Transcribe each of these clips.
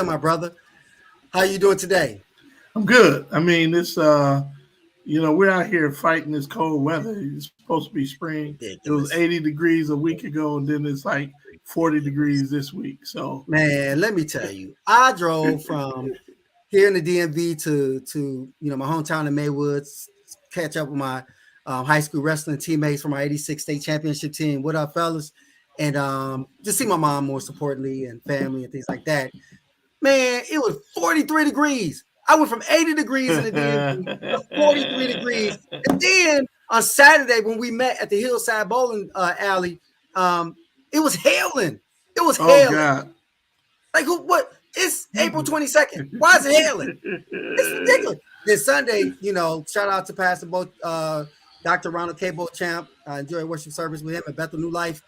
my brother. How you doing today? I'm good. I mean, we're out here fighting this cold weather. It's supposed to be spring. It was Ridiculous. 80 degrees a week ago, and then it's like 40 Ridiculous. degrees this week. So, Man, let me tell you, I drove from here in the DMV to my hometown in Maywood, catch up with my high school wrestling teammates from my '86 state championship team. What up, fellas? And just see my mom more importantly and family and things like that. Man, it was 43 degrees. I went from 80 degrees in the DMV to 43 degrees. And then on Saturday, when we met at the Hillside Bowling Alley, it was hailing. It was oh hailing. God. Like, what? It's April 22nd. Why is it hailing? It's ridiculous. Then Sunday, shout out to Pastor Dr. Ronald K. Champ. I enjoyed worship service with him at Bethel New Life.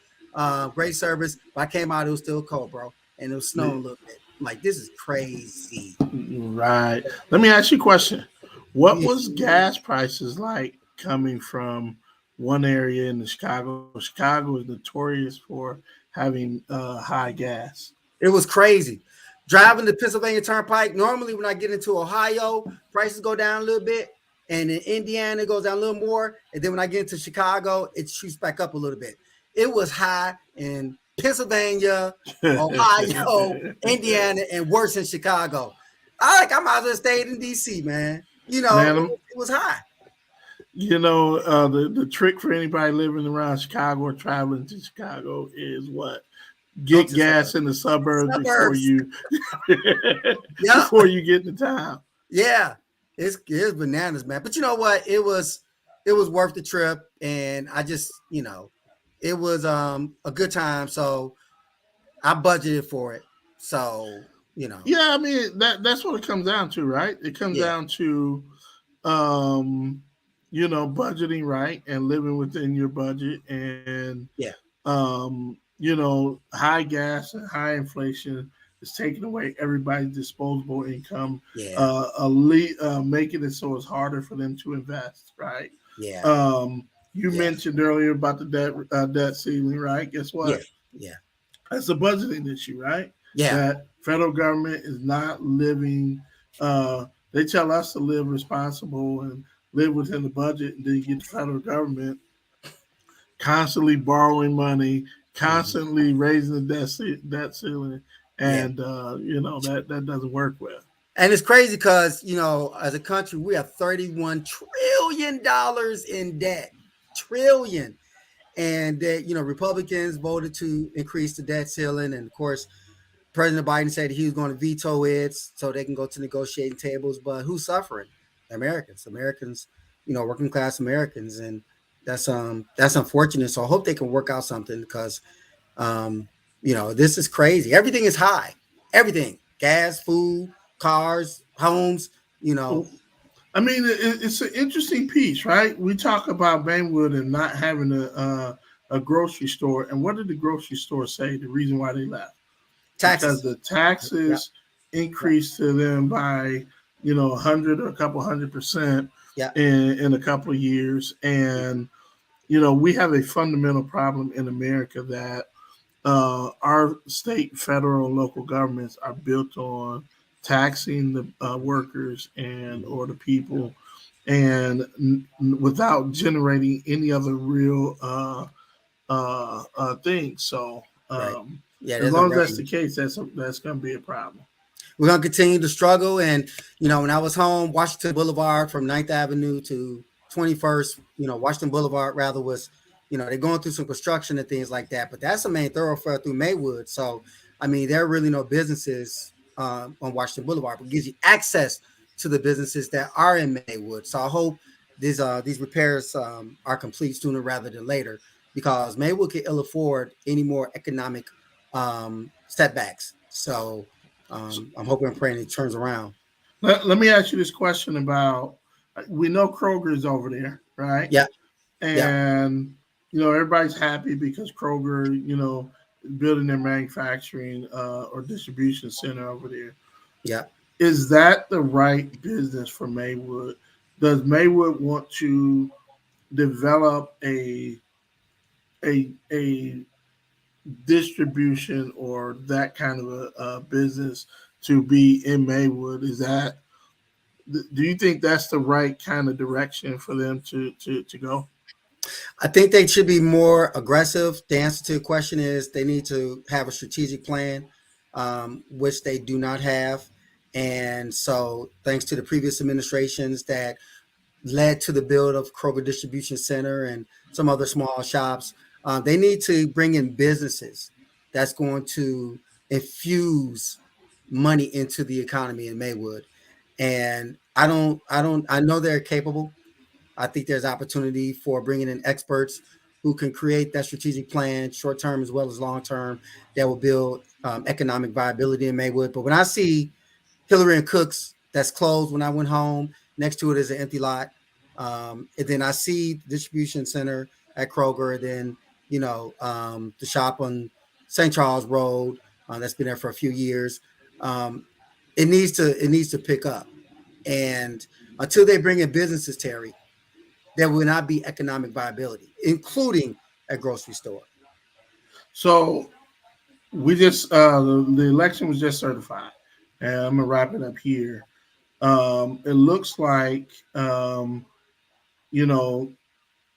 Great service. But I came out, it was still cold, bro. And it was snowing a little bit. I'm like, this is crazy. Right. Let me ask you a question. What was gas prices like coming from one area in the Chicago? Chicago is notorious for having high gas. It was crazy. Driving the Pennsylvania Turnpike, normally when I get into Ohio, prices go down a little bit. And in Indiana, it goes down a little more. And then when I get into Chicago, it shoots back up a little bit. It was high in Pennsylvania, Ohio, Indiana, and worse in Chicago. I might as well stayed in DC, man. Man, It was high. the trick for anybody living around Chicago or traveling to Chicago is what? Go Get to gas in the suburbs before suburbs. you Yeah, before you get to town. yeah. It's bananas, man. But you know what? It was worth the trip, and I just it was a good time. So I budgeted for it. So Yeah, I mean that's what it comes down to, right? It comes yeah, down to um, budgeting right and living within your budget and yeah, high gas and high inflation is taking away everybody's disposable income, yeah, making it so it's harder for them to invest, right? yeah, You yeah, mentioned earlier about the debt ceiling, right? Guess yeah, what? yeah, That's a budgeting issue, right? yeah. That federal government is not living. They tell us to live responsible and live within the budget, and then you get the federal government constantly borrowing money, Mhm. constantly raising the debt ceiling, Yeah. and that doesn't work well. And it's crazy because, as a country, we have $31 trillion in debt. Trillion. And that, Republicans voted to increase the debt ceiling. And of course, President Biden said he was going to veto it so they can go to negotiating tables. But who's suffering? Americans, working class Americans. And that's unfortunate. So I hope they can work out something because this is crazy. Everything is high. Everything. Gas, food, cars, homes, you know. I mean, it's an interesting piece, right? We talk about Maywood and not having a grocery store, and what did the grocery store say? The reason why they left because Taxes. the Yeah. taxes Yeah. increased to them by 100 or a couple 100% Yeah. in a couple of years, and we have a fundamental problem in America that our state, federal, and local governments are built on taxing the workers and Mhm. or the people, and without generating any other real things. So Right. Yeah, as there's no long as that's the revenue. case, that's going to be a problem. We're gonna continue to struggle. And when I was home, Washington Boulevard from 9th Avenue to 21st, Washington Boulevard rather was, they're going through some construction and things like that. But that's the main thoroughfare through Maywood. So I mean, there are really no businesses on Washington Boulevard, but gives you access to the businesses that are in Maywood. So I hope these repairs are complete sooner rather than later because Maywood can ill afford any more economic setbacks. So So I'm hoping and praying it turns around. let me ask you this question about we know Kroger is over there, right? Yeah, yeah, And everybody's happy because Kroger, building their manufacturing or distribution center over there. yeah. Is that the right business for Maywood? Does Maywood want to develop a distribution or that kind of a business to be in Maywood. Is that do you think that's the right kind of direction for them to go? I think they should be more aggressive. The answer to the question is they need to have a strategic plan, which they do not have. And so, thanks to the previous administrations that led to the build of Kroger Distribution Center and some other small shops, they need to bring in businesses that's going to infuse money into the economy in Maywood. And I know they're capable. I think there's opportunity for bringing in experts who can create that strategic plan, short term as well as long term, that will build economic viability in Maywood. But when I see Hillary and Cooks that's closed when I went home, next to it is an empty lot, and then I see the distribution center at Kroger, and then the shop on St. Charles Road that's been there for a few years. Um, it needs to pick up, and until they bring in businesses, Terry, there will not be economic viability, including a grocery store. So we just the election was just certified, and I'm gonna wrap it up here. It looks like you know,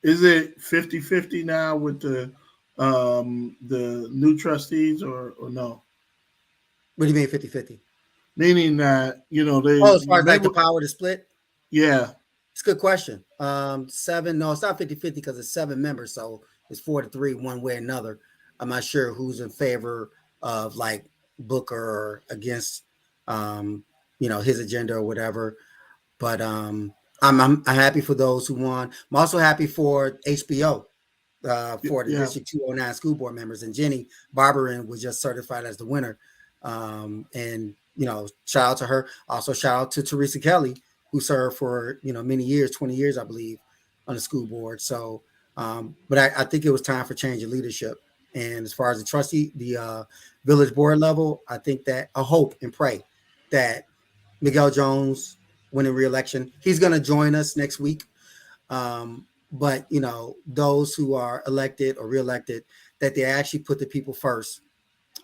is it 50-50 now with the new trustees or no? What do you mean 50-50? Meaning that Oh, they as far as they like the were, power to split? yeah. It's a good question. Seven, no, it's not 50-50 because it's seven members. So it's 4-3, one way or another. I'm not sure who's in favor of like Booker or against, um, his agenda or whatever. But I'm happy for those who won. I'm also happy for HBO, for the Yeah. District 209 school board members. And Jenny Barberin was just certified as the winner. And, shout out to her. Also, shout out to Teresa Kelly, who served for, many years, 20 years, I believe, on the school board. So, but I think it was time for change of leadership. And as far as the village board level, I think that I hope and pray that Miguel Jones winning re-election. He's going to join us next week. But those who are elected or reelected, that they actually put the people first,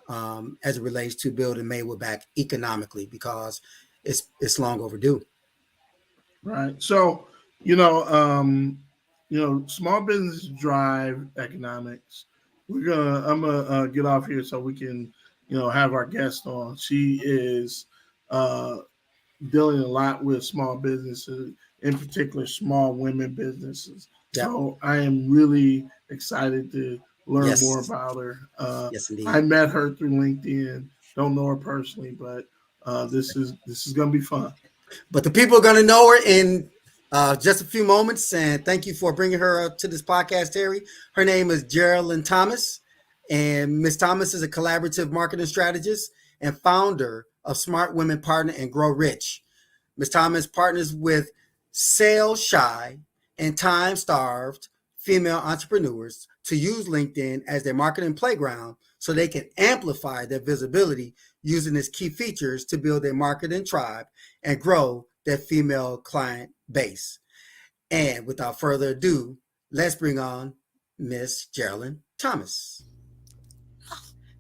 as it relates to building Maywood back economically, because it's long overdue. Right. So, you know, um, small business drive economics. I'm gonna get off here so we can, have our guest on. She is uh, dealing a lot with small businesses, in particular small women businesses. Yep. So I am really excited to learn more Yes. about her. Yes, I indeed. met her through LinkedIn. Don't know her personally, but this is gonna be fun. But the people are going to know her in just a few moments. And thank you for bringing her up to this podcast, Terry. Her name is Jerrilynn Thomas. And Miss Thomas is a collaborative marketing strategist and founder of Smart Women Partner and Grow Rich. Ms. Thomas partners with sales shy and time starved female entrepreneurs to use LinkedIn as their marketing playground so they can amplify their visibility using its key features to build their marketing tribe and grow their female client base. And without further ado, let's bring on Miss Jerrilynn Thomas.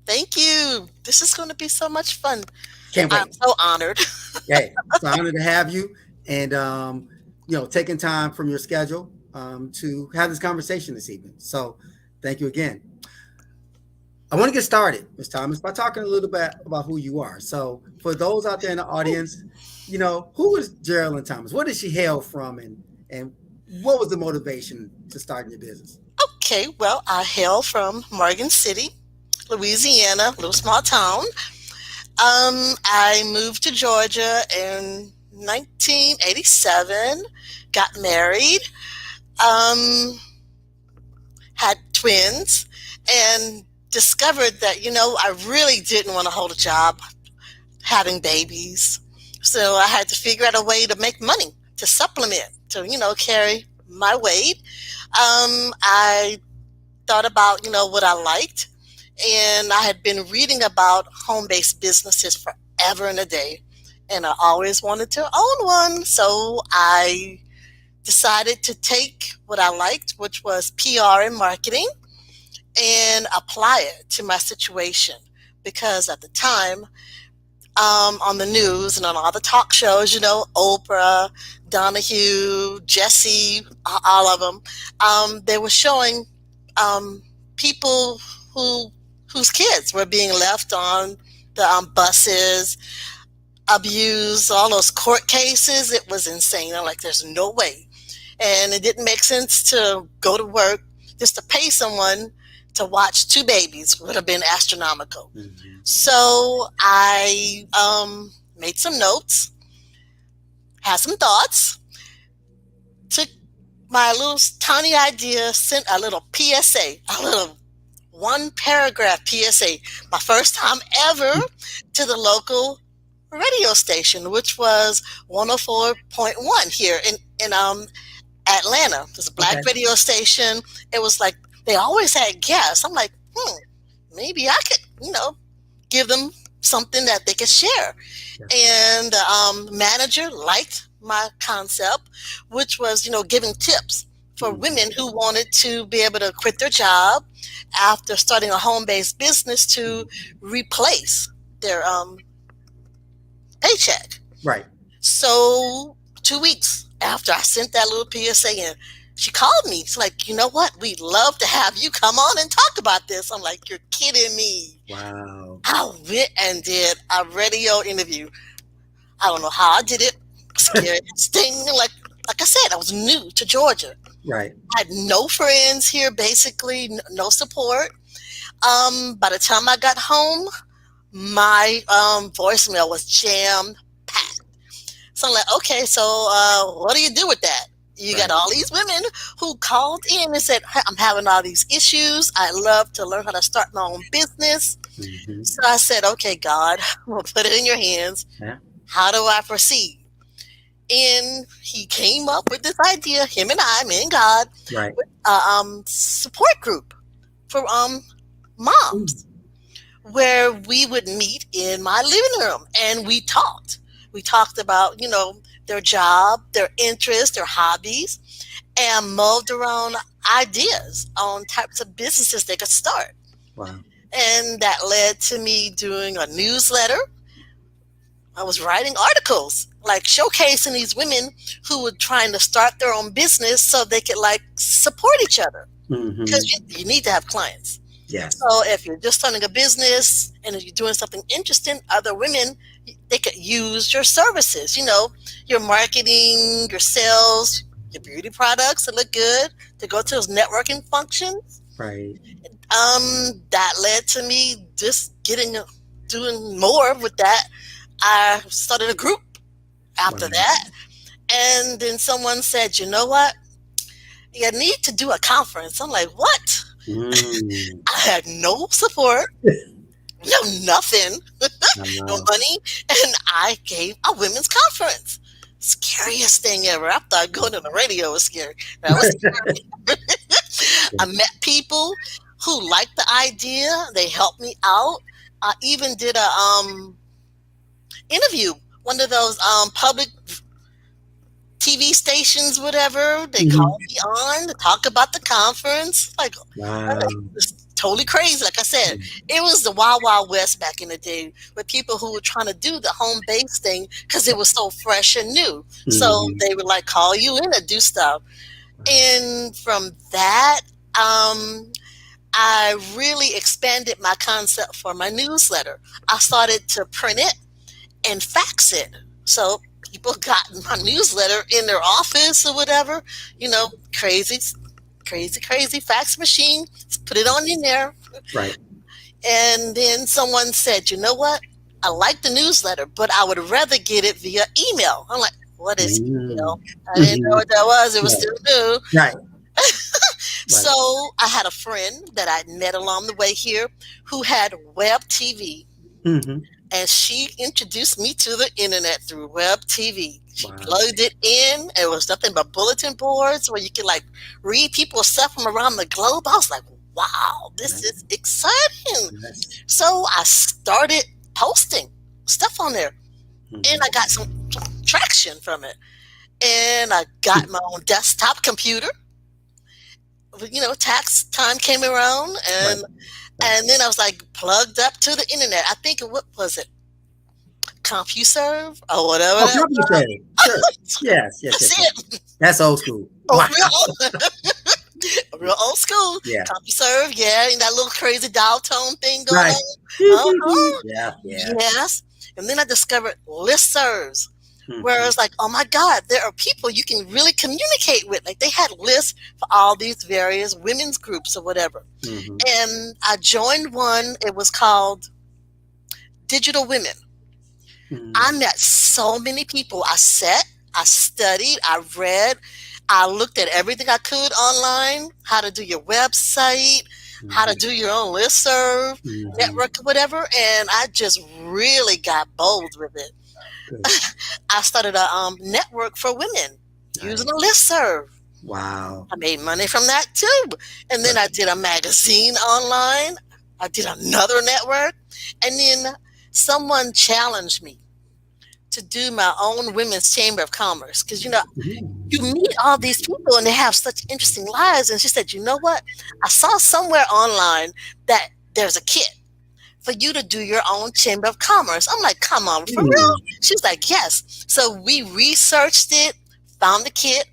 Thank you. This is going to be so much fun. Can't I'm wait. so honored. Hey, it's an honor to have you, and taking time from your schedule to have this conversation this evening. So, thank you again. I want to get started, Ms. Thomas, by talking a little bit about who you are. So, for those out there in the audience, who is Jerrilynn Thomas? Where did she hail from, and what was the motivation to starting your business? Okay, well, I hail from Morgan City, Louisiana, little small town. I moved to Georgia in 1987, got married, um, had twins, and discovered that, I really didn't want to hold a job having babies. So I had to figure out a way to make money to supplement, to, carry my weight. I thought about, what I liked. And I had been reading about home-based businesses forever and a day. And I always wanted to own one. So I decided to take what I liked, which was PR and marketing, and apply it to my situation. Because at the time, on the news and on all the talk shows, Oprah, Donahue, Jesse, all of them. They were showing people who whose kids were being left on the buses, abused, all those court cases. It was insane. I'm like, there's no way. And it didn't make sense to go to work just to pay someone to watch two babies would have been astronomical. Mhm. So I made some notes, had some thoughts, took my little tiny idea, sent a little PSA, a little one paragraph PSA, my first time ever to the local radio station, which was 104.1 here in Atlanta. There's a black Okay. radio station. It was like they always had guests. I'm like, maybe I could, give them something that they could share. Yeah. And the manager liked my concept, which was, giving tips for Mhm. women who wanted to be able to quit their job after starting a home-based business to replace their paycheck. Right. So 2 weeks after I sent that little PSA in, she called me. She's like, you know what? We'd love to have you come on and talk about this. I'm like, you're kidding me. Wow. I went and did a radio interview. I don't know how I did it. Scariest thing, like I said, I was new to Georgia. Right. I had no friends here, basically, no support. By the time I got home, my voicemail was jam packed. So I'm like, okay, so what do you do with that? You got Right. all these women who called in and said, "Hey, I'm having all these issues. I love to learn how to start my own business." Mhm. So I said, okay, God, I'm going to put it in your hands. Yeah. How do I proceed? And he came up with this idea, him and I, me and God, Right. support group for moms, where we would meet in my living room and we talked. We talked about, their job, their interests, their hobbies, and mulled around ideas on types of businesses they could start. Wow. And that led to me doing a newsletter. I was writing articles, like showcasing these women who were trying to start their own business so they could support each other. Mhm. Because you need to have clients. Yes. So if you're just starting a business and if you're doing something interesting, other women, they could use your services, your marketing, your sales, your beauty products that look good, to go to those networking functions. Right. That led to me just doing more with that. I started a group after Wow. that. And then someone said, you know what? You need to do a conference. I'm like, what? Mm. I had no support, no nothing, no Wow. money, and I gave a women's conference. Scariest thing ever. I thought going to the radio was scary. That was scary. I met people who liked the idea. They helped me out. I even did a interview, one of those public TV stations, whatever. They Mhm. called me on to talk about the conference. Wow. It was totally crazy. Like I said, it was the Wild Wild West back in the day with people who were trying to do the home base thing because it was so fresh and new. So Mhm. they would call you in to do stuff. And from that, I really expanded my concept for my newsletter. I started to print it and fax it. So people got my newsletter in their office or whatever, crazy, crazy, crazy fax machine. Put it on in there. Right. And then someone said, you know what? I like the newsletter, but I would rather get it via email. I'm like, what is email? I didn't know what that was. It was Right. still new. Right. So I had a friend that I'd met along the way here who had web TV. Mhm. And she introduced me to the internet through web TV. She Wow. plugged it in. It was nothing but bulletin boards where you could read people's stuff from around the globe. I was like, wow, this is exciting. Yes. So I started posting stuff on there. Mhm. And I got some traction from it. And I got my own desktop computer. Tax time came around, and Right. and then I was plugged up to the internet. I think what was it? CompuServe or whatever Oh, that was. CompuServe. Sure. Yes, yes, yes, That's yes. it. That's old school. Oh, Wow. real old school. Yeah. CompuServe, yeah, and that little crazy dial tone thing going Right. on. Uh-huh. Yeah, yeah. Yes. And then I discovered listservs, where Mhm, it's like, oh my God, there are people you can really communicate with. Like they had lists for all these various women's groups or whatever. mhm, And I joined one, it was called Digital Women. I mhm, met so many people. I sat, I studied, I read, I looked at everything I could online, how to do your website, how to mhm, do your own listserv, mhm. network, whatever, and I just really got bold with it. Good. I started a network for women using Nice. a listserv. Wow. I made money from that too. And then Right. I did a magazine online. I did another network. And then someone challenged me to do my own women's chamber of commerce because Mhm. you meet all these people and they have such interesting lives. And she said, you know what, I saw somewhere online that there's a kit for you to do your own chamber of commerce. I'm like, come on, for real? Mm. She's like, yes. So we researched it, found the kit,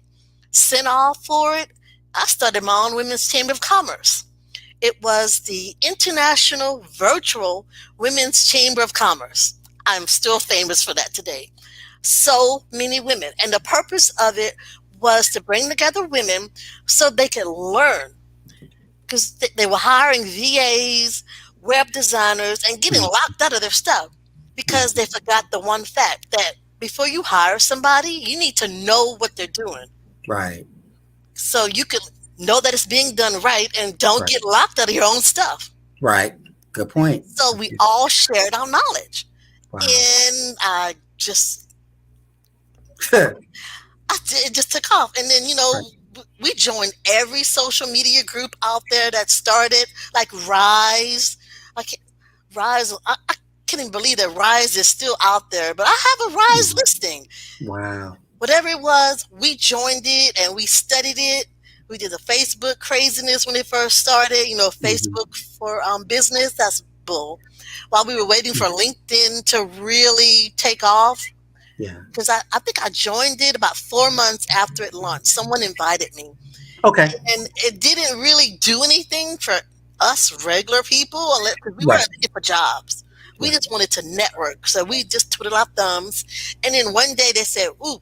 sent off for it. I started my own women's chamber of commerce. It was the International Virtual Women's Chamber of Commerce. I'm still famous for that today. So many women. And the purpose of it was to bring together women so they could learn because they were hiring VAs, web designers, and getting Mm. locked out of their stuff because they Mhm. forgot the one fact that before you hire somebody, you need to know what they're doing Right. so you can know that it's being done right and don't Right. get locked out of your own stuff. Right. Good point. So we all shared our knowledge. Wow. And it just took off. And then, Right. we joined every social media group out there that started, like Rise. I can't, Rise, I can't even believe that Rise is still out there, but I have a Rise Mm. listing. Wow. Whatever it was, we joined it and we studied it. We did the Facebook craziness when it first started, Mhm. Facebook for business. That's bull. While we were waiting for LinkedIn to really take off, Yeah. because I think I joined it about 4 months after it launched. Someone invited me, Okay. and it didn't really do anything for us regular people unless because we Right. weren't looking for jobs. We Right. just wanted to network, so we just twiddled our thumbs. And then one day they said, "Ooh,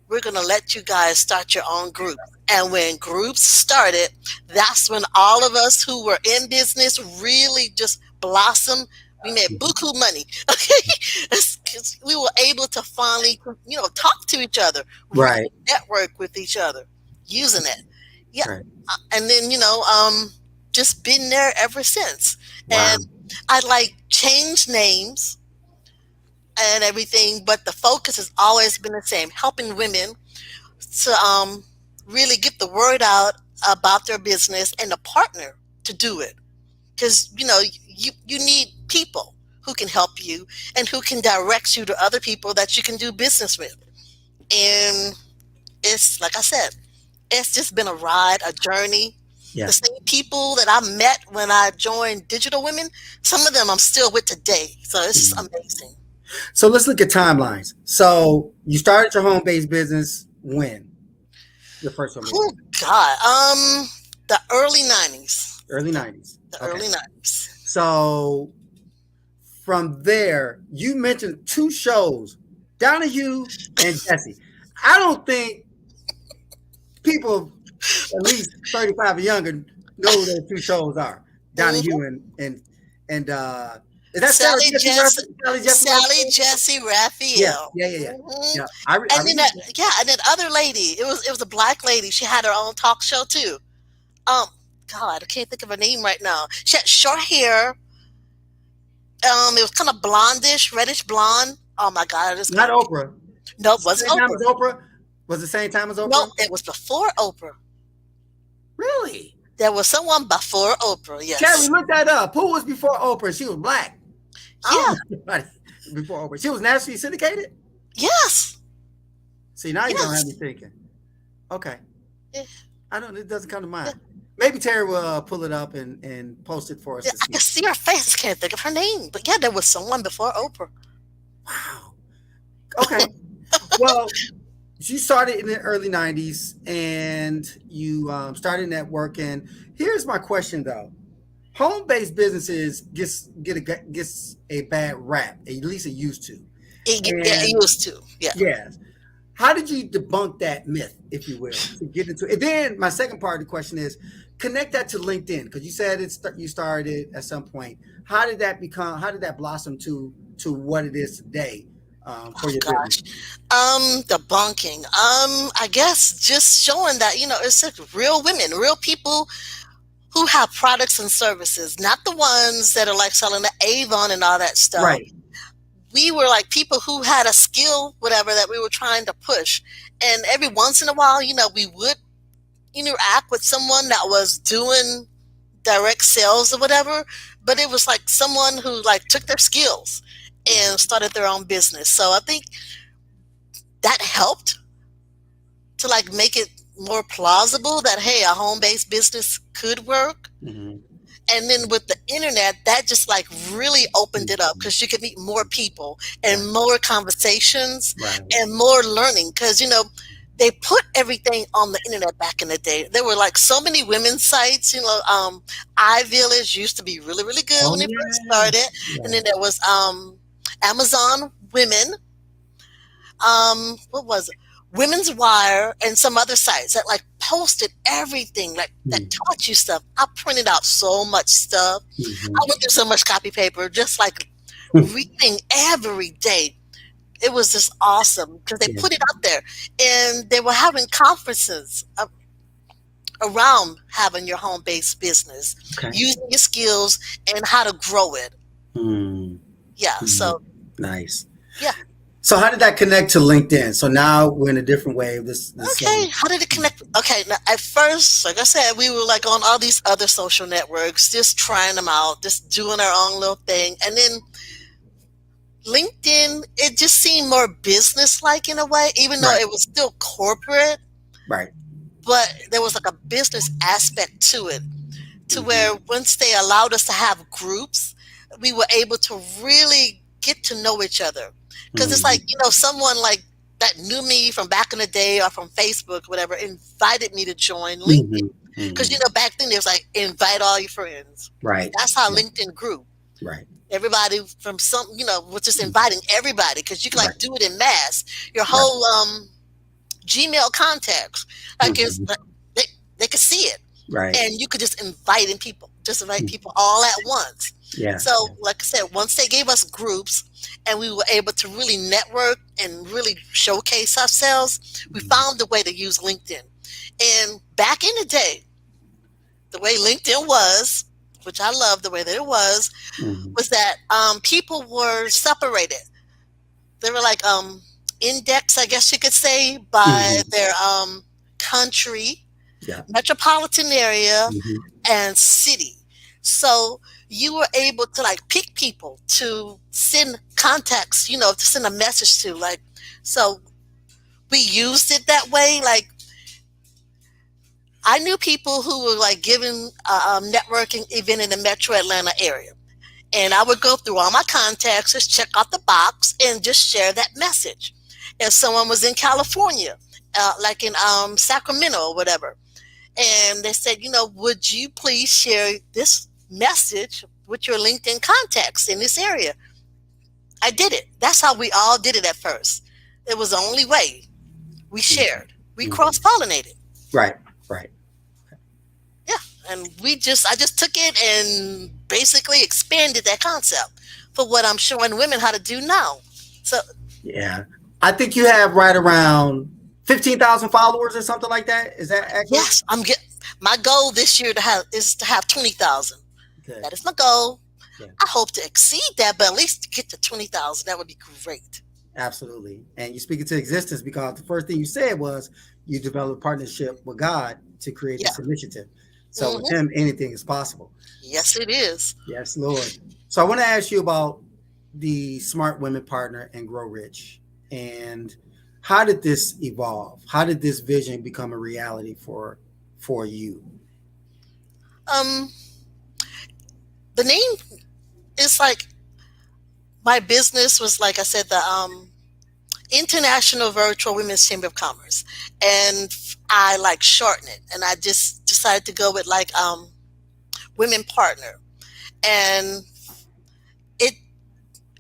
we're going to let you guys start your own group." And when groups started, that's when all of us who were in business really just blossomed. We made buku money. Okay. 'Cause we were able to finally, talk to each other, Right. really network with each other using it. Yeah. Right. And then, just been there ever since. Wow. And I like changed names and everything, but the focus has always been the same, helping women to really get the word out about their business and a partner to do it. Because you need people who can help you and who can direct you to other people that you can do business with. And it's like I said, it's just been a ride, a journey. The Yeah. same people that I met when I joined Digital Women, some of them I'm still with today. So it's Mhm. amazing. So let's look at timelines. So you started your home-based business when? Your first home-based Oh business? God, the early '90s. Early 90s. The Okay. early '90s. So from there, you mentioned two shows, Donahue and Jesse. I don't think people at least 35 and younger know who those two shows are. Mhm. Donahue and is that Sarah Sally Jesse Jess, Raphael? Sally Jesse Sally Raphael? Jesse Yeah, Raphael. yeah, yeah, yeah. Mhm. Yeah. I And then remember that, that. yeah, and that other lady, it was a black lady. She had her own talk show too. Um, God, I can't think of her name right now. She had short hair. It was kind of blondish, reddish blonde. Oh my God, it's Not gonna be. Oprah. Nope, wasn't Same time Oprah. as Oprah? Was the same time as Nope, Oprah? it was before Oprah. Really? There was someone before Oprah. Terry, Yes. look that up. Who was before Oprah? She was black. I don't Yeah. know anybody before Oprah. She was nationally syndicated? Yes. See, now you're gonna have me Yes. thinking. Okay. Yeah. I don't it doesn't come to Yeah. mind. Maybe Terry will pull it up and post it for us Yeah, to I see. can see her face. I can't think of her name, but yeah, there was someone before Oprah. Wow. Okay. Well, you started in the early 90s and you started networking. Here's my question though. Home-based businesses gets a bad rap, at least it used to. It And used to, yeah. yes, how did you debunk that myth, if you will, to get into it? And then my second part of the question is connect that to LinkedIn because you said you started at some point. How did that become? How did that blossom to what it is today for Oh your business? gosh. Debunking. I guess just showing that, it's like real women, real people who have products and services, not the ones that are like selling the Avon and all that stuff. Right. We were like people who had a skill, whatever, that we were trying to push. And every once in a while, we would interact with someone that was doing direct sales or whatever, but it was like someone who like took their skills and started their own business. So I think that helped to like make it more plausible that hey, a home-based business could work. Mm-hmm. And then with the internet, that just like really opened it up Mm-hmm. because you could meet more people Right. and more conversations Right. and more learning. Because, they put everything on the internet back in the day. There were like so many women's sites, iVillage used to be really, really good Oh when it first yeah. started. And Yeah. then there was Amazon Women, what was it? Women's Wire and some other sites that like posted everything like that taught you stuff. I printed out so much stuff. I Mm-hmm. went through so much copy paper, just like reading every day. It was just awesome because they Yeah. put it out there and they were having conferences around having your home based business, Okay. using your skills and how to grow it. Mm. Yeah. Mhm. So, Nice. yeah. So how did that connect to LinkedIn? So now we're in a different wave. This Okay, how did it connect? Okay, now at first, like I said, we were like on all these other social networks, just trying them out, just doing our own little thing. And then LinkedIn, it just seemed more business-like in a way, even though right, it was still corporate, right. but there was like a business aspect to it, to Hmm. where once they allowed us to have groups, we were able to really get to know each other. Because it's like, Hmm. someone like that knew me from back in the day or from Facebook, whatever, invited me to join LinkedIn. Hmm. Because, Hmm. back then there was like, invite all your friends. Right, That's how right, LinkedIn grew. right, Everybody from was just inviting everybody because you could right. like do it in mass. Your Right. whole Gmail contacts, like it's Hmm. like, they could see it Right. and you could just invite people all at once. Yeah. So, like I said, once they gave us groups and we were able to really network and really showcase ourselves, we Mhm. found a way to use LinkedIn. And back in the day, the way LinkedIn was, which I love the way that it Mhm. was that people were separated. They were like indexed, I guess you could say, by Mhm. their country, Yeah. metropolitan area, Mhm. and city. So you were able to like pick people to send contacts, to send a message to. Like, so we used it that way. Like, I knew people who were like giving a networking event in the metro Atlanta area. And I would go through all my contacts, just check out the box and just share that message. If someone was in California, like in Sacramento or whatever, and they said, would you please share this message with your LinkedIn contacts in this area? I did it. That's how we all did it at first. It was the only way we Mhm. shared. We cross Mhm. pollinated. Right. Right. Yeah. And I just took it and basically expanded that concept for what I'm showing women how to do now. So, Yeah. I think you have right around 15,000 followers or something like that. Is that accurate? yes, my goal this year is to have 20,000. Okay. That is my goal. Yeah. I hope to exceed that, but at least to get to 20,000, that would be great. Absolutely. And you speak into existence because the first thing you said was you developed a partnership with God to create Yeah. this initiative. So with Hmm. him, anything is possible. Yes, it is. Yes, Lord. So I want to ask you about the Smart Women Partner and Grow Rich. And how did this evolve? How did this vision become a reality for you? Um, the name is like My business was, like I said, the International Virtual Women's Chamber of Commerce, and I like shorten it, and I just decided to go with like women partner, and it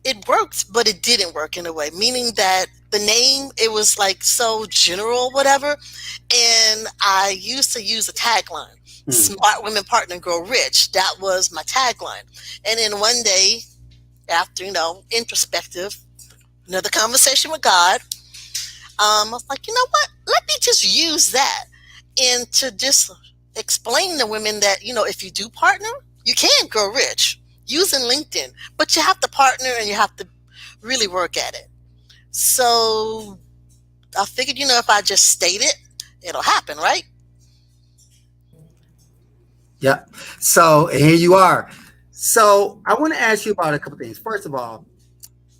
it worked, but it didn't work in a way, meaning that the name, it was like so general, whatever. And I used to use a tagline, Mm. "Smart Women Partner Grow Rich." That was my tagline. And then one day, after introspective, another conversation with God, I was like, you know what? Let me just use that and to just explain to women that if you do partner, you can grow rich using LinkedIn, but you have to partner and you have to really work at it. So I figured, if I just state it, it'll happen, right? Yeah. So and here you are. So I want to ask you about a couple things. First of all,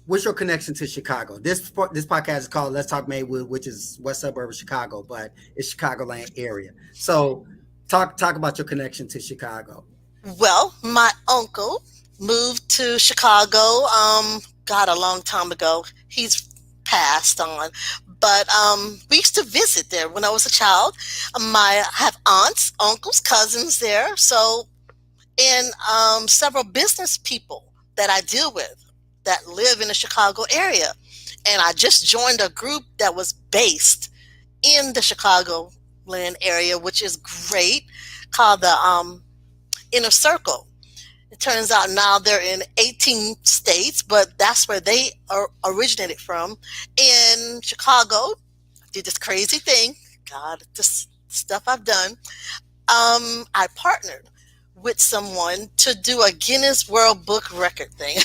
what's your connection to Chicago? This podcast is called Let's Talk Maywood, which is west suburb of Chicago, but it's Chicagoland area. So talk about your connection to Chicago. Well, my uncle moved to Chicago, God, a long time ago. He's passed on. But we used to visit there when I was a child. I have aunts, uncles, cousins there. So, and several business people that I deal with that live in the Chicago area. And I just joined a group that was based in the Chicagoland area, which is great, called the Inner Circle. It turns out now they're in 18 states, but that's where they originated from. In Chicago, I did this crazy thing. God, this stuff I've done. I partnered with someone to do a Guinness World Book record thing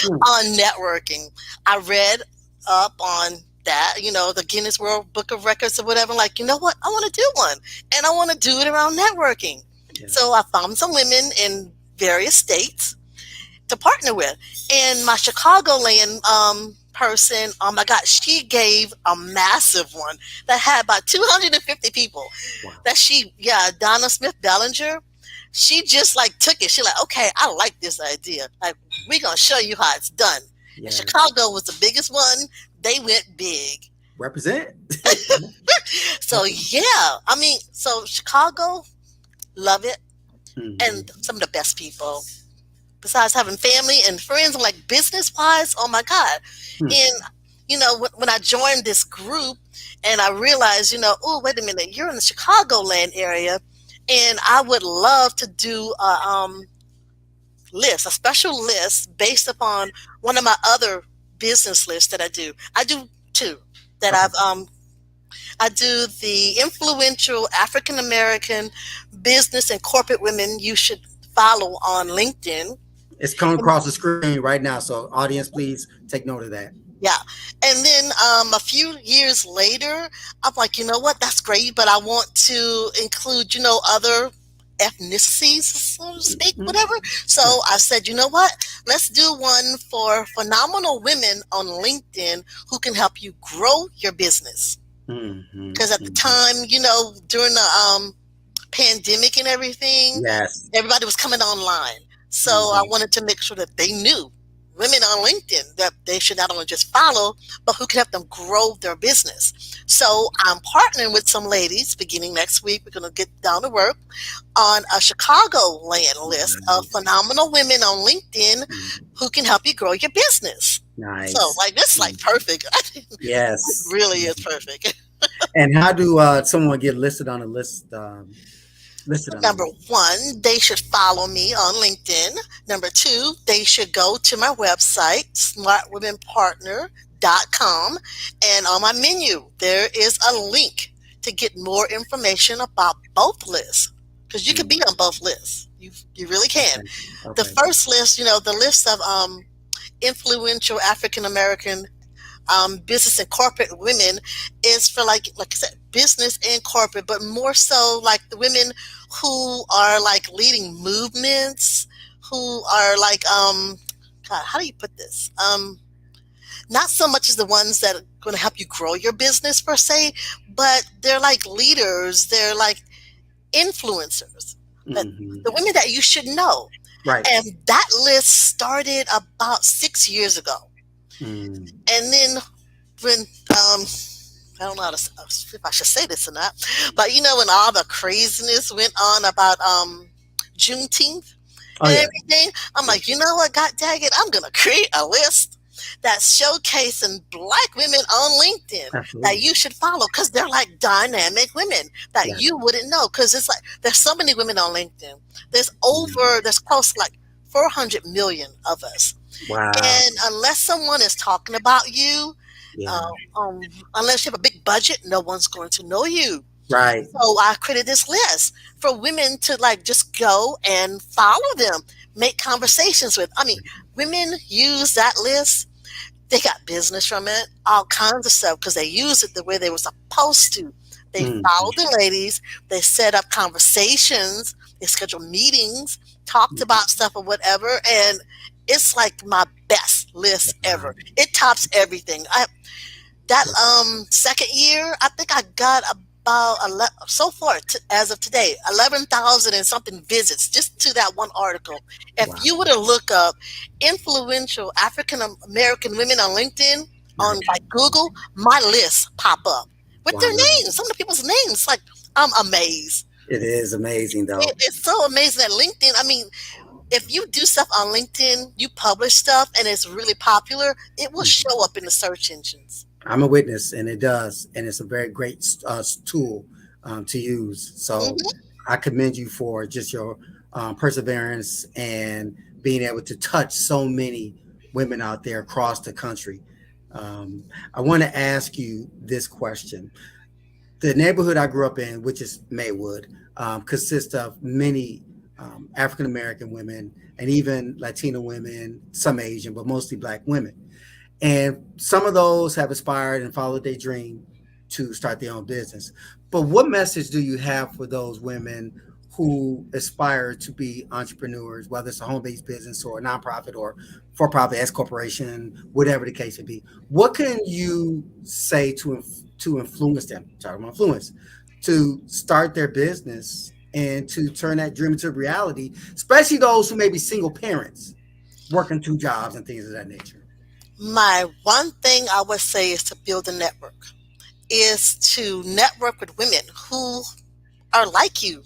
on networking. I read up on that, the Guinness World Book of Records or whatever. Like, you know what? I want to do one, and I want to do it around networking. Yeah. So I found some women in various states to partner with. And my Chicagoland person, oh my God, she gave a massive one that had about 250 people. Wow. Donna Smith Bellinger, she just like took it. She like, okay, I like this idea. Like, we're going to show you how it's done. Yeah. And Chicago was the biggest one. They went big. Represent. So yeah, I mean, so Chicago, love it. Mhm. And some of the best people, besides having family and friends, like business wise, oh my God. Hmm. And when I joined this group and I realized, oh, wait a minute, you're in the Chicagoland area, and I would love to do a special list based upon one of my other business lists that I do. I do two that Okay. I do the influential African American business and corporate women you should follow on LinkedIn. It's coming across the screen right now. So audience, please take note of that. Yeah. And then a few years later, I'm like, you know what? That's great, but I want to include, other ethnicities, so to speak, Mhm. whatever. So I said, you know what? Let's do one for phenomenal women on LinkedIn who can help you grow your business. Mhm. Because at the Mhm. time, during the pandemic and everything, Yes. everybody was coming online. So I Mhm. wanted to make sure that they knew, women on LinkedIn, that they should not only just follow, but who can help them grow their business. So I'm partnering with some ladies beginning next week. We're going to get down to work on a Chicagoland list of Nice. phenomenal women on LinkedIn Mhm. who can help you grow your business. So, Nice. like, this is like Mhm. perfect. It Yes. really is perfect. And how do someone get listed on a list? Listed on a Number list. one, they should follow me on LinkedIn. Number two, they should go to my website, smartwomenpartner.com. And on my menu, there is a link to get more information about both lists. Because you can be Mhm. on both lists. You really can. Okay. The Okay. first list, the list of influential African American business and corporate women is for like I said, business and corporate, but more so like the women who are like leading movements, who are like God, how do you put this? Not so much as the ones that are going to help you grow your business per se, but they're like leaders, they're like influencers, that Mhm. the women that you should know. Right. And that list started about 6 years ago. Mm. And then when I don't know if I should say this or not, but when all the craziness went on about Juneteenth Oh and yeah. everything, I'm Yeah. like, you know what, God dang it, I'm gonna create a list that's showcasing black women on LinkedIn that Absolutely. you should follow because they're like dynamic women that Yeah. you wouldn't know because it's like there's so many women on LinkedIn. Mm. There's close to like 400 million of us, Wow. and unless someone is talking about you, Yeah. uh, unless you have a big budget, no one's going to know you. Right. So I created this list for women to like just go and follow them, make conversations with. I mean, women use that list. They got business from it, all kinds of stuff because they use it the way they were supposed to. They Mm. follow the ladies. They set up conversations. They schedule meetings, talked about stuff or whatever, and it's like my best list Wow. ever. It tops everything. That second year, I think I got about so far as of today 11,000 and something visits just to that one article. If Wow. you were to look up influential African American women on LinkedIn on Right. like Google, my list pop up with their Wow. names, some of the people's names. Like I'm amazed. It is amazing though. It's so amazing that LinkedIn. I mean, if you do stuff on LinkedIn, you publish stuff and it's really popular, it will Mhm. show up in the search engines. I'm a witness, and it does, and it's a very great tool to use. So Hmm. I commend you for just your perseverance and being able to touch so many women out there across the country. I want to ask you this question. The neighborhood I grew up in, which is Maywood, consists of many African American women and even Latino women, some Asian, but mostly Black women. And some of those have aspired and followed their dream to start their own business. But what message do you have for those women who aspire to be entrepreneurs, whether it's a home based business or a nonprofit or for profit S corporation, whatever the case may be? What can you say to influence them, talking about influence, to start their business and to turn that dream into reality, especially those who may be single parents working two jobs and things of that nature? My one thing I would say is to build a network, is to network with women who are like you,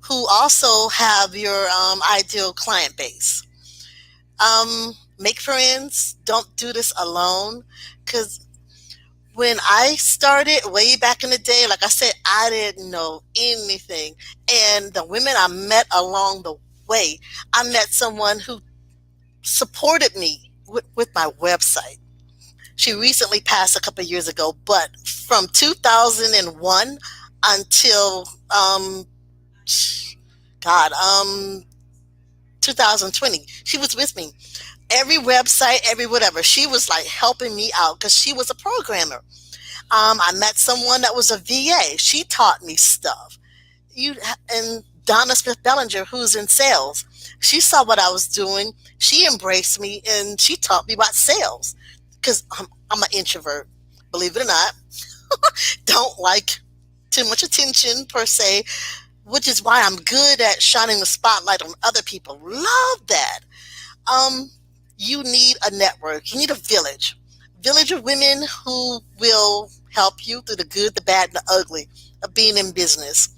who also have your ideal client base. Make friends. Don't do this alone. Because when I started way back in the day, like I said, I didn't know anything. And the women I met along the way, I met someone who supported me with my website. She recently passed a couple of years ago, but from 2001 until God, 2020, she was with me. Every website, every whatever, she was like helping me out because she was a programmer. I met someone that was a VA. She taught me stuff. You and Donna Smith Bellinger, who's in sales, she saw what I was doing. She embraced me and she taught me about sales because I'm an introvert, believe it or not. Don't like too much attention per se, which is why I'm good at shining the spotlight on other people. Love that. Um, you need a network. You need a village of women who will help you through the good, the bad, and the ugly of being in business.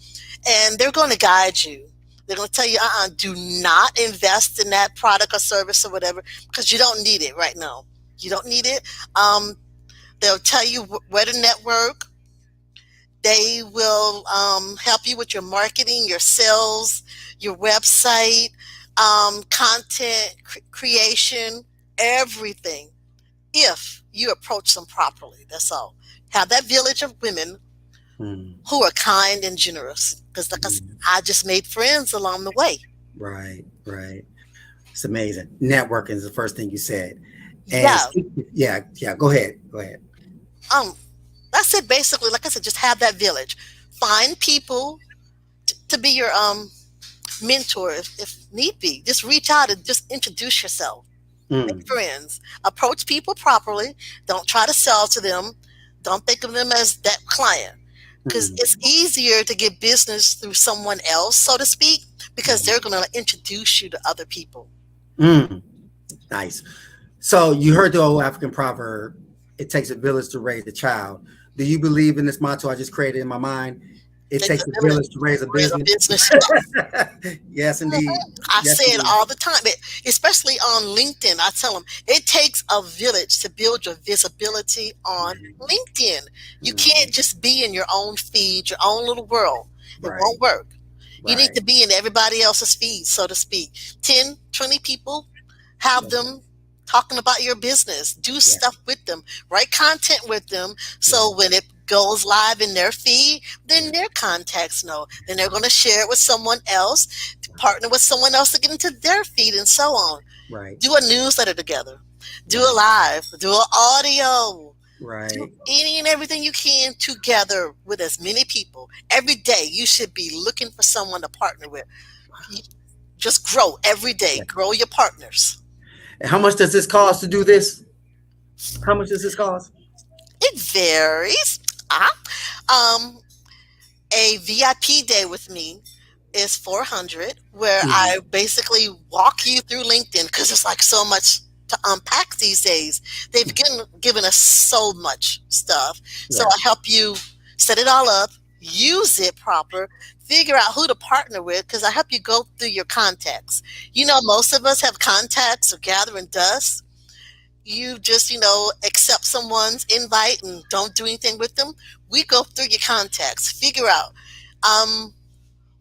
And they're going to guide you. They're going to tell you, do not invest in that product or service or whatever because you don't need it right now. You don't need it. Um, they'll tell you where to network. They will help you with your marketing, your sales, your website, content creation, everything. If you approach them properly, that's all. Have that village of women Hmm. who are kind and generous. Because, like I said, Hmm. I just made friends along the way. Right, right. It's amazing. Networking is the first thing you said. And Yeah. yeah, yeah, go ahead. Go ahead. Um, that's it basically. Like I said, just have that village. Find people to be your mentor if need be. Just reach out and just introduce yourself. Make Mm, friends. Approach people properly. Don't try to sell to them. Don't think of them as that client. because Mm, it's easier to get business through someone else, so to speak, because mm, they're going to introduce you to other people. mm. Nice. So you heard the old African proverb, it takes a village to raise a child. Do you believe in this motto I just created in my mind? It Takes takes a a village village to raise a to raise a business. business. Yes, indeed. I Yes, say it indeed. all the time, especially on LinkedIn. I tell them it takes a village to build your visibility on LinkedIn. You can't Mhm. just be in your own feed, your own little world. It Right, won't work. You need right. to be in everybody else's feed, so to speak. 10, 20 people, have Yeah, them talking about your business. Do yeah, stuff with them. Write content with them. yeah, So when it goes live in their feed, then yeah. their contacts know. Then they're going to share it with someone else, to partner with someone else to get into their feed, and so on. Right, Do a newsletter together. Do a right, live. Do an audio. Do right. any and everything you can together with as many people. Every day you should be looking for someone to partner with. You just grow every day. Yeah. Grow your partners. And how much does this cost to do this? How much does this cost? It varies. Ah, um, a VIP day with me is 400, where Mhm. I basically walk you through LinkedIn because it's like so much to unpack these days. They've given us so much stuff. So Yeah, I help you set it all up, use it proper, figure out who to partner with because I help you go through your contacts. Most of us have contacts or gathering dust. You just, accept someone's invite and don't do anything with them. We go through your contacts, figure out um,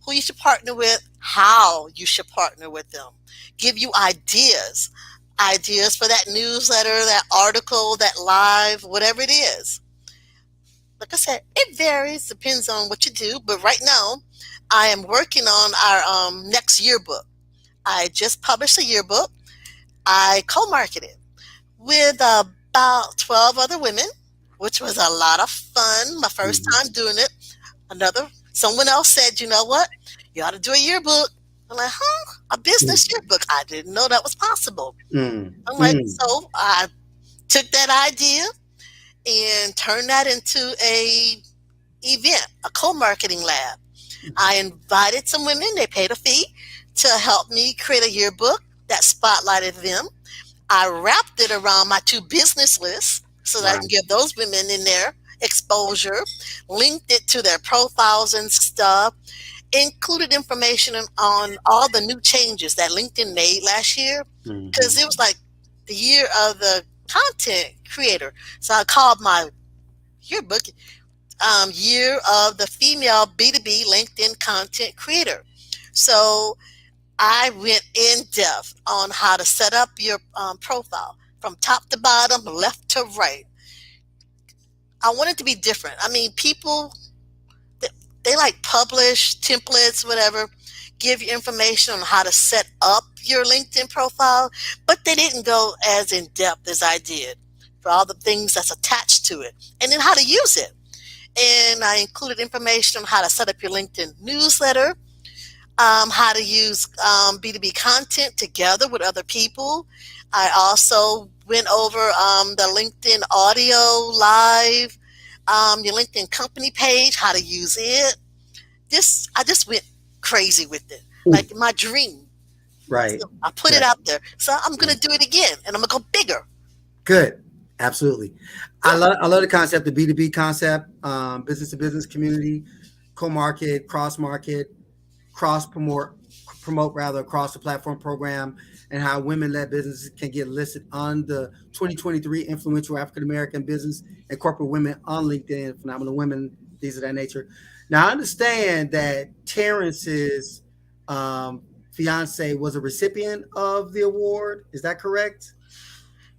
who you should partner with, how you should partner with them, give you ideas for that newsletter, that article, that live, whatever it is. Like I said, it varies, depends on what you do. But right now, I am working on our next yearbook. I just published a yearbook. I co marketed with about 12 other women, which was a lot of fun. My first mhm. time doing it. Someone else said, you know what? You ought to do a yearbook. I'm like, huh? A Mm, business yearbook. I didn't know that was possible. mm, I'm like, mm. so I took that idea and turned that into a event, a co-marketing lab. I invited some women, they paid a fee to help me create a yearbook that spotlighted them. I wrapped it around my two business lists so that I can Right. give those women in there exposure, linked it to their profiles and stuff, included information on all the new changes that LinkedIn made last year because Mhm. it was like the year of the content creator. So I called my yearbook Year of the Female B2B LinkedIn Content Creator. So I went in depth on how to set up your profile from top to bottom, left to right. I want it to be different. I mean, people, they, they like publish templates, whatever, give you information on how to set up your LinkedIn profile, but they didn't go as in depth as I did for all the things that's attached to it and then how to use it. And I included information on how to set up your LinkedIn newsletter, how to use B2B content together with other people. I also went over the LinkedIn audio live, your LinkedIn company page, how to use it. I just went crazy with it, Mm. like my dream. Right. So I put it Right. out there. So I'm Yeah. gonna do it again, and I'm gonna go bigger. Good. Absolutely. Yeah, I love the concept, the B2B concept, business to business community, co-market, cross market, cross promote rather across the platform program, and how women-led businesses can get listed on the 2023 influential African American business and corporate women on LinkedIn, phenomenal women, things of that nature. Now I understand that Terrence's um, fiance was a recipient of the award. Is that correct?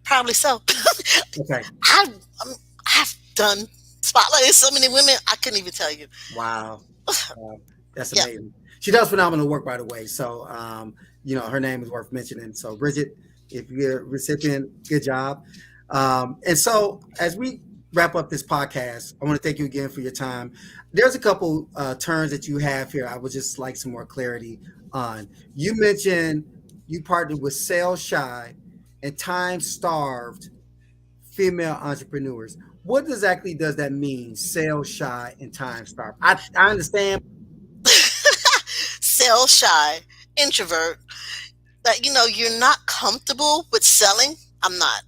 probably so. Okay. I, um, I've done spotlighted so many women. I couldn't even tell you. Wow. Wow. That's Yeah. amazing. She does phenomenal work, by the way. So, her name is worth mentioning. So, Bridget, if you're a recipient, good job. And so, as we wrap up this podcast, I want to thank you again for your time. There's a couple terms that you have here. I would just like some more clarity on. You mentioned you partnered with sales shy and time starved female entrepreneurs. what exactly does that mean? Sales shy and time starved. I understand. Sell shy, introvert, that you're not comfortable with selling. I'm not.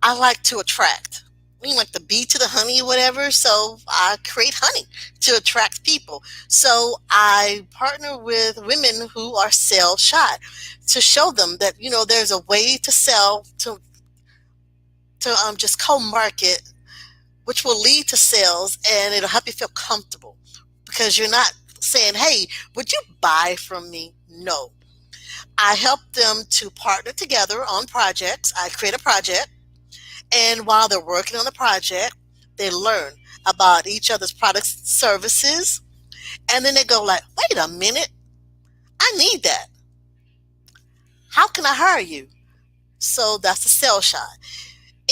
I like to attract. We like the bee to the honey or whatever. So I create honey to attract people. So I partner with women who are sell shy to show them that, there's a way to sell, to just co-market, which will lead to sales, and it'll help you feel comfortable because you're not saying, hey, would you buy from me? No. I help them to partner together on projects. I create a project, and while they're working on the project, they learn about each other's products, services, and then they go like, wait a minute, I need that. How can I hire you? So that's the sell shot.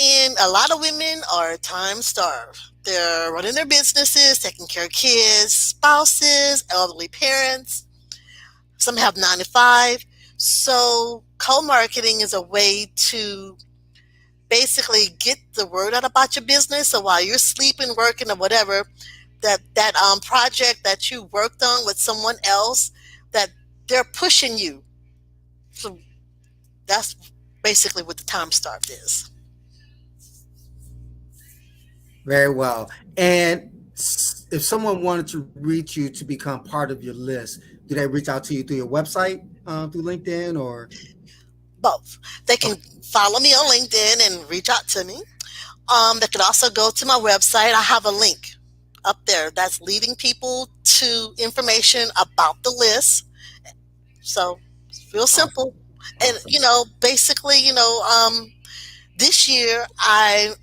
And a lot of women are time starved. They're running their businesses, taking care of kids, spouses, elderly parents. Some have 9 to 5. So co-marketing is a way to basically get the word out about your business. So while you're sleeping, working, or whatever, that project that you worked on with someone else, that they're pushing you. So that's basically what the time starved is. Very well. And if someone wanted to reach you to become part of your list, do they reach out to you through your website, through LinkedIn, or? Both. They Okay. can follow me on LinkedIn and reach out to me. They can also go to my website. I have a link up there that's leading people to information about the list. So it's real simple. Awesome. And Awesome. basically, this year I'm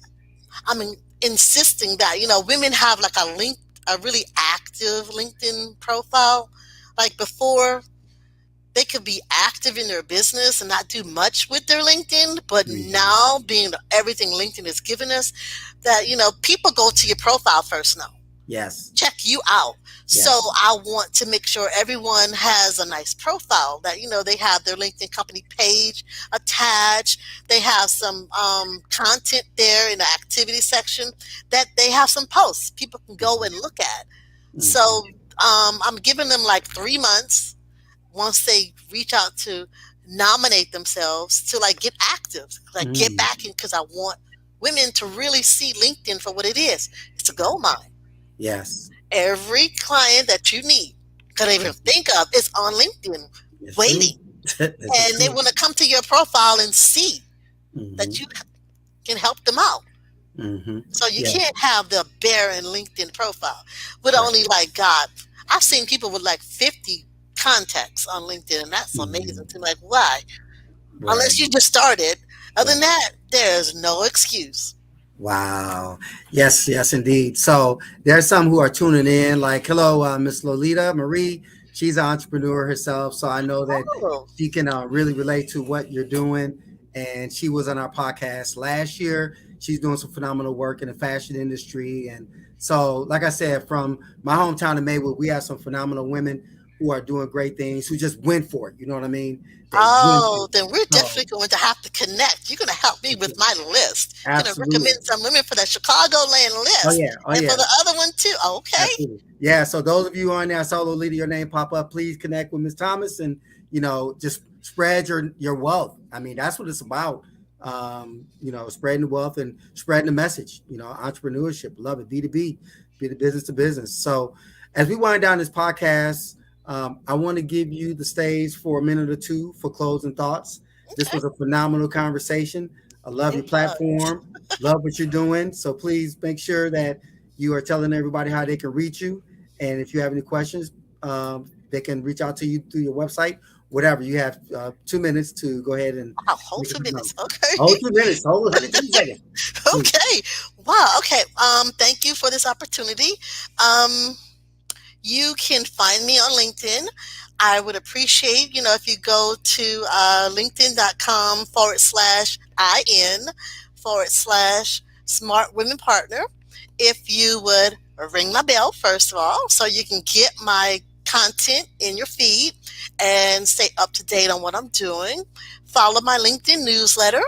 insisting that women have like a really active LinkedIn profile. Like before, they could be active in their business and not do much with their LinkedIn, but Mhm. now being everything LinkedIn has given us, that people go to your profile first now, Yes. check you out. So Yes. I want to make sure everyone has a nice profile, that they have their LinkedIn company page attached. They have some content there in the activity section, that they have some posts people can go Mhm. and look at. So Mhm. I'm giving them like 3 months once they reach out to nominate themselves to like get active, like get Mm. back in, because I want women to really see LinkedIn for what it is. It's a gold mine. Yes. Every client that you need, could even think of, is on LinkedIn It's true. waiting. This is And they true. want to come to your profile and see that Hmm. you can help them out. Hmm. So you Yeah. can't have the barren LinkedIn profile with Right. only like God. I've seen people with like 50 contacts on LinkedIn, and that's amazing Hmm. to me. Like, why? Right. Unless you just started. Other than Right. that, there's no excuse. Wow. Yes, yes, indeed. So there's some who are tuning in, like, hello, Miss Lolita Marie. She's an entrepreneur herself. So I know that Oh, she can really relate to what you're doing. And she was on our podcast last year. She's doing some phenomenal work in the fashion industry. And so, like I said, from my hometown of Maywood, we have some phenomenal women who are doing great things, who just went for it. You know what I mean? They went for oh, it. then we're So, definitely going to have to connect. You're going to help me with my list. You're going to recommend absolutely. some women for the Chicagoland Oh, list yeah. Oh, and for yeah. the other one too. Okay. Absolutely. Yeah. So those of you on there, solo leader, your name pop up, please connect with Miss Thomas and, just spread your wealth. I mean, that's what it's about. Spreading the wealth and spreading the message, entrepreneurship, love it, B2B, be the business to business. So as we wind down this podcast, I want to give you the stage for a minute or two for closing thoughts. This Okay. was a phenomenal conversation. I love It your was. platform, love what you're doing. So please make sure that you are telling everybody how they can reach you. And if you have any questions, they can reach out to you through your website, whatever. You have 2 minutes to go ahead and Wow, whole make it 2 minutes. known. Okay. Hold 2 minutes, hold 120 seconds. Please. Okay. Wow. Okay. Thank you for this opportunity. Um, You can find me on LinkedIn. I would appreciate, if you go to linkedin.com/IN/ Smart Women Partner. If you would ring my bell, first of all, so you can get my content in your feed and stay up to date on what I'm doing. Follow my LinkedIn newsletter.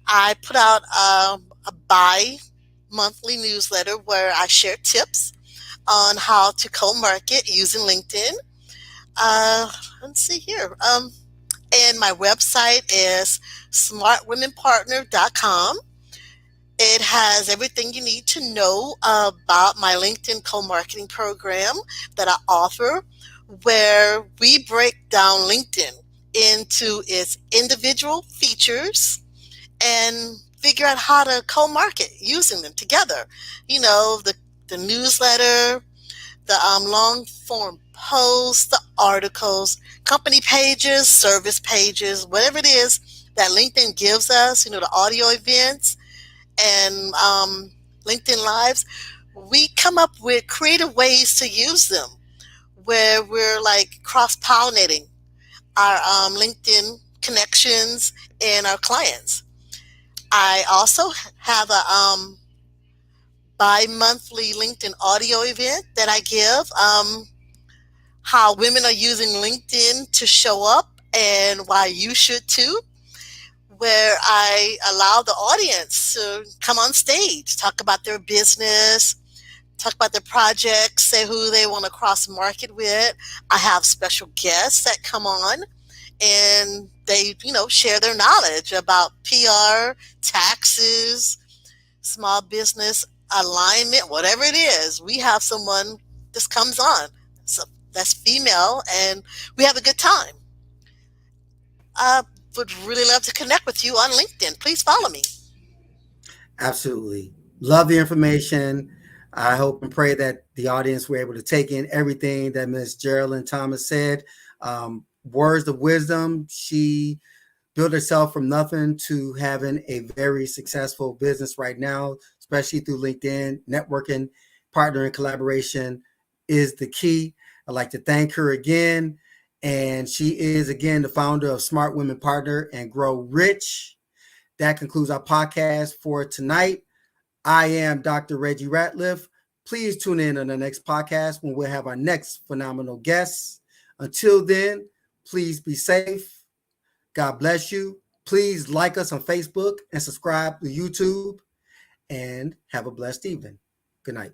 I put out a bi monthly newsletter where I share tips on how to co-market using LinkedIn. Uh, let's see here. And my website is smartwomenpartner.com. It has everything you need to know about my LinkedIn co-marketing program that I offer, where we break down LinkedIn into its individual features and figure out how to co-market using them together. You know, the newsletter, the long form posts, the articles, company pages, service pages, whatever it is that LinkedIn gives us, you know, the audio events and LinkedIn Lives, we come up with creative ways to use them where we're like cross pollinating our LinkedIn connections and our clients. I also have a bi-monthly LinkedIn audio event that I give, how women are using LinkedIn to show up and why you should too, where I allow the audience to come on stage, talk about their business, talk about their projects, say who they want to cross market with. I have special guests that come on and they, you know, share their knowledge about PR, taxes, small business alignment, whatever it is. We have someone just comes on. So that's female and we have a good time. I would really love to connect with you on LinkedIn. Please follow me. Absolutely. Love the information. I hope and pray that the audience were able to take in everything that Ms. Jerrilynn Thomas said. Words of wisdom. She built herself from nothing to having a very successful business right now, especially through LinkedIn. Networking, partnering, collaboration is the key. I'd like to thank her again. And she is, again, the founder of Smart Women Partner and Grow Rich. That concludes our podcast for tonight. I am Dr. Reggie Ratliff. Please tune in on the next podcast when we'll have our next phenomenal guests. Until then, please be safe. God bless you. Please like us on Facebook and subscribe to YouTube. And have a blessed evening. Good night.